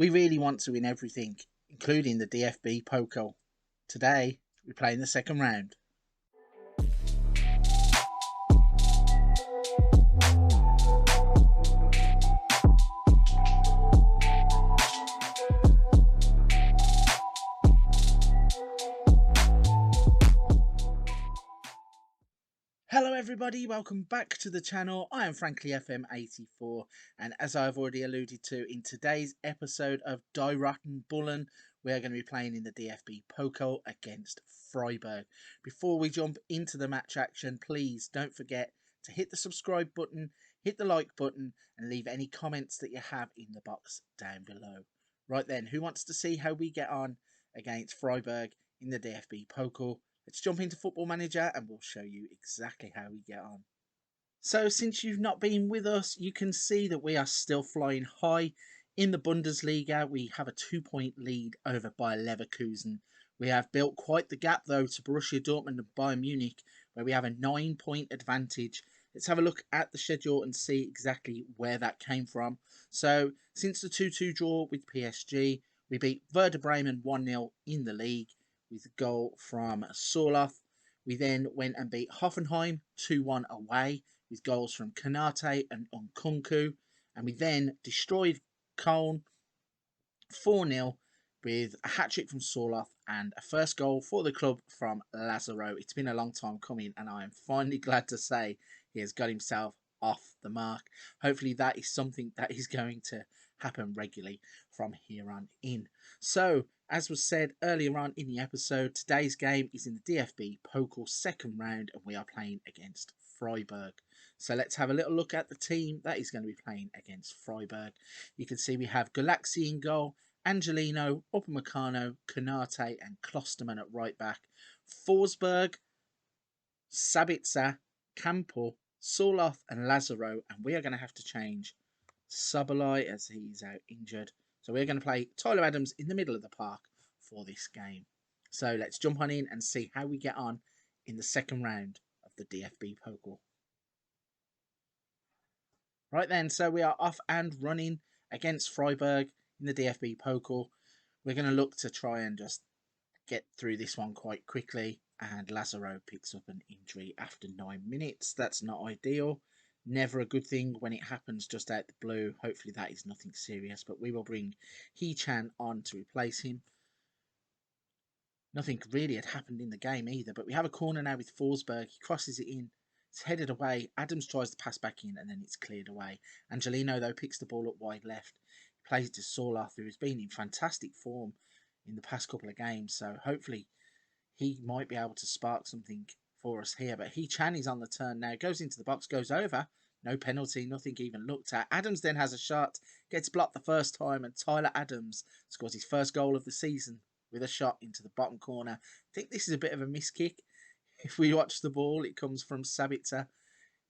We really want to win everything, including the DFB Pokal. Today, we're playing the second round. Hello everybody, welcome back to the channel. I am frankly FM84, and as I've already alluded to in today's episode of Roten Bullen, we are going to be playing in the DFB Pokal against Freiburg. Before we jump into the match action, please don't forget to hit the subscribe button, hit the like button, and leave any comments that you have in the box down below. Right then, who wants to see how we get on against Freiburg in the DFB Pokal? Let's jump into Football Manager and we'll show you exactly how we get on. So since you've not been with us, you can see that we are still flying high in the Bundesliga. We have a 2-point lead over Bayer Leverkusen. We have built quite the gap though to Borussia Dortmund and Bayern Munich, where we have a 9-point advantage. Let's have a look at the schedule and see exactly where that came from. So since the 2-2 draw with PSG, we beat Werder Bremen 1-0 in the league, with a goal from Sorloth. We then went and beat Hoffenheim 2-1 away, with goals from Kanate and Nkunku. And we then destroyed Köln 4-0 with a hat-trick from Sorloth and a first goal for the club from Lazaro. It's been a long time coming, and I am finally glad to say he has got himself off the mark. Hopefully that is something that is going to happen regularly from here on in. So, as was said earlier on in the episode, today's game is in the DFB Pokal second round, and we are playing against Freiburg. So let's have a little look at the team that is going to be playing against Freiburg. You can see we have Galaxy in goal, Angelino, Upamecano, Kanate and Klosterman at right back, Forsberg, Sabitzer, Campbell, Sorloth and Lazaro, and we are going to have to change Sabalai as he's out injured. So we're going to play Tyler Adams in the middle of the park for this game. So let's jump on in and see how we get on in the second round of the DFB Pokal. Right then, so we are off and running against Freiburg in the DFB Pokal. We're going to look to try and just get through this one quite quickly, and Lazaro picks up an injury after 9 minutes. That's not ideal. Never a good thing when it happens just out the blue. Hopefully that is nothing serious, but we will bring Hee-chan on to replace him. Nothing really had happened in the game either, but we have a corner now with Forsberg. He crosses it in. It's headed away. Adams tries to pass back in, and then it's cleared away. Angelino, though, picks the ball up wide left. He plays it to Sorloth, who has been in fantastic form in the past couple of games, so hopefully he might be able to spark something for us here. But Hee-chan is on the turn now, goes into the box, goes over, no penalty, nothing even looked at. Adams then has a shot, gets blocked the first time, and Tyler Adams scores his first goal of the season with a shot into the bottom corner. I think this is a bit of a miss kick. If we watch the ball, it comes from Sabitzer.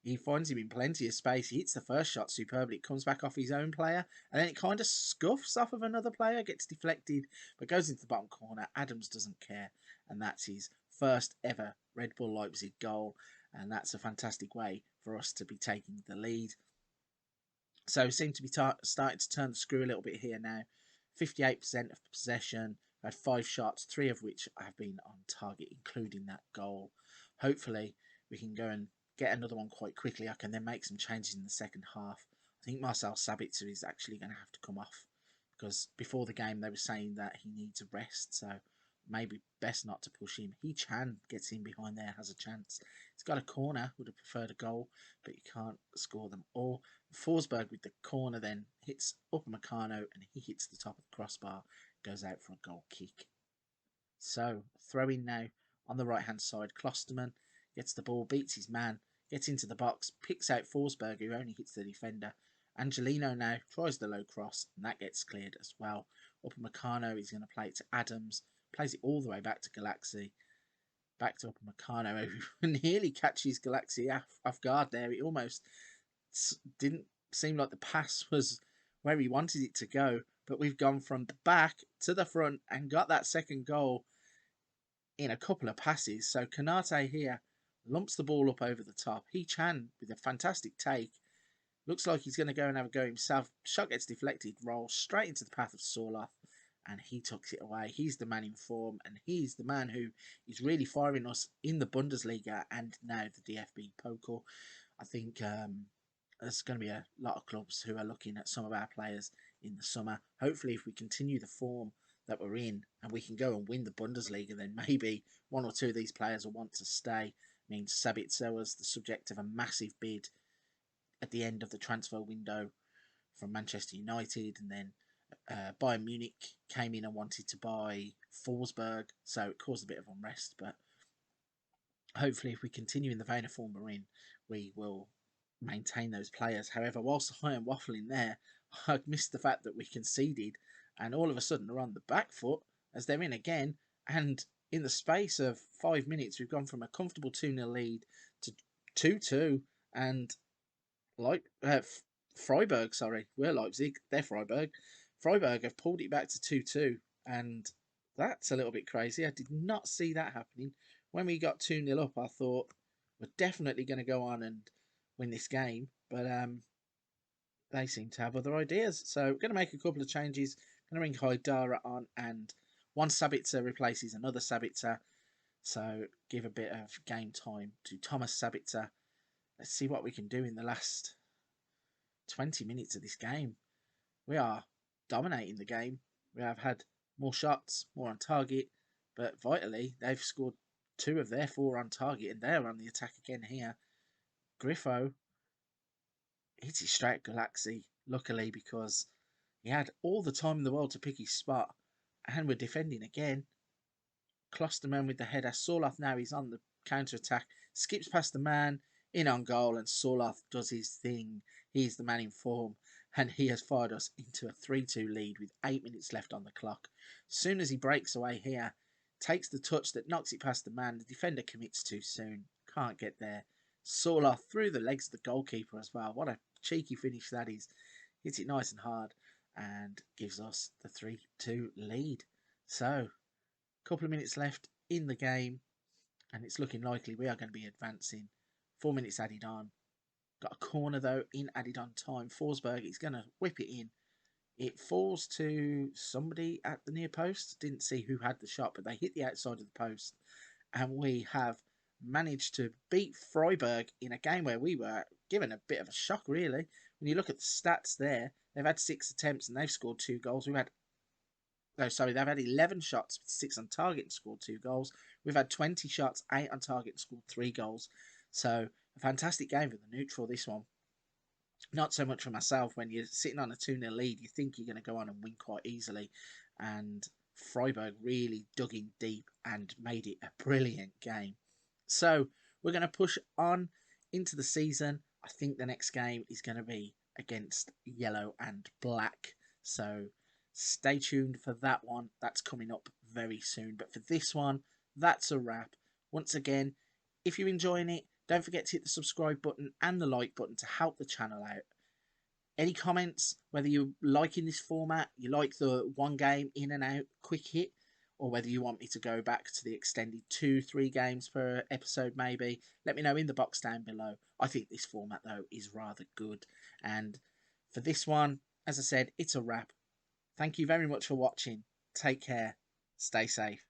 He finds him in plenty of space. He hits the first shot superbly. It comes back off his own player, and then it kind of scuffs off of another player, gets deflected, but goes into the bottom corner. Adams doesn't care, and that's his first ever Red Bull Leipzig goal, and that's a fantastic way for us to be taking the lead. So we seem to be starting to turn the screw a little bit here now. 58% of possession. I had 5 shots, 3 of which have been on target, including that goal. Hopefully we can go and get another one quite quickly. I can then make some changes in the second half. I think Marcel Sabitzer is actually going to have to come off, because before the game they were saying that he needs a rest, so maybe best not to push him. Hee-chan gets in behind there, has a chance. He's got a corner, would have preferred a goal, but you can't score them all. Forsberg with the corner then hits Upamecano, and he hits the top of the crossbar, goes out for a goal kick. So, throw in now on the right hand side. Klosterman gets the ball, beats his man, gets into the box, picks out Forsberg, who only hits the defender. Angelino now tries the low cross, and that gets cleared as well. Upamecano is going to play it to Adams, plays it all the way back to Galaxy. Back to Upamecano, who nearly catches Galaxy off guard there. It almost didn't seem like the pass was where he wanted it to go, but we've gone from the back to the front and got that second goal in a couple of passes. So Kanate here lumps the ball up over the top. Hee-chan with a fantastic take Looks like he's going to go and have a go himself. Shot gets deflected, rolls straight into the path of Sorloth, and he tucks it away. He's the man in form, and he's the man who is really firing us in the Bundesliga and now the DFB Pokal. I think there's going to be a lot of clubs who are looking at some of our players in the summer. Hopefully, if we continue the form that we're in and we can go and win the Bundesliga, then maybe one or two of these players will want to stay. I mean, Sabitzer was the subject of a massive bid at the end of the transfer window from Manchester United, and then Bayern Munich came in and wanted to buy Forsberg, so it caused a bit of unrest. But hopefully, if we continue in the vein of form we're in, we will maintain those players. However, whilst I am waffling there, I missed the fact that we conceded, and all of a sudden are on the back foot as they're in again. And in the space of 5 minutes, we've gone from a comfortable 2-0 lead to 2-2, and Freiburg, sorry, we're Leipzig, they're Freiburg. Freiburg have pulled it back to 2-2, and that's a little bit crazy. I did not see that happening. When we got 2-0 up, I thought we're definitely going to go on and win this game, but they seem to have other ideas. So we're going to make a couple of changes. Going to bring Haidara on, and one Sabitzer replaces another Sabitzer. So give a bit of game time to Thomas Sabitzer. Let's see what we can do in the last 20 minutes of this game. We are dominating the game. We have had more shots, more on target, but vitally, they've scored 2 of their 4 on target, and they're on the attack again here. Griffo hits it straight at Galaxy, luckily, because he had all the time in the world to pick his spot, and we're defending again. Klosterman with the header. Sorloth now is on the counter-attack, skips past the man, in on goal, and Sorloth does his thing. He's the man in form, and he has fired us into a 3-2 lead with 8 minutes left on the clock. As soon as he breaks away here, takes the touch that knocks it past the man, the defender commits too soon, can't get there. Sorloth through the legs of the goalkeeper as well. What a cheeky finish that is. Hits it nice and hard and gives us the 3-2 lead. So, a couple of minutes left in the game, and it's looking likely we are going to be advancing. 4 minutes added on. Got a corner though in added on time. Forsberg is going to whip it in. It falls to somebody at the near post. Didn't see who had the shot, but they hit the outside of the post. And we have managed to beat Freiburg in a game where we were given a bit of a shock, really. When you look at the stats there, they've had 6 attempts and they've scored 2 goals. They've had 11 shots with 6 on target and scored 2 goals. We've had 20 shots, 8 on target and scored 3 goals. So a fantastic game for the neutral, this one. Not so much for myself. When you're sitting on a 2-0 lead, you think you're going to go on and win quite easily. And Freiburg really dug in deep and made it a brilliant game. So we're going to push on into the season. I think the next game is going to be against Yellow and Black. So stay tuned for that one. That's coming up very soon. But for this one, that's a wrap. Once again, if you're enjoying it, don't forget to hit the subscribe button and the like button to help the channel out. Any comments, whether you're liking this format, you like the one game in and out, quick hit, or whether you want me to go back to the extended 2-3 games per episode maybe, let me know in the box down below. I think this format though is rather good. And for this one, as I said, it's a wrap. Thank you very much for watching. Take care. Stay safe.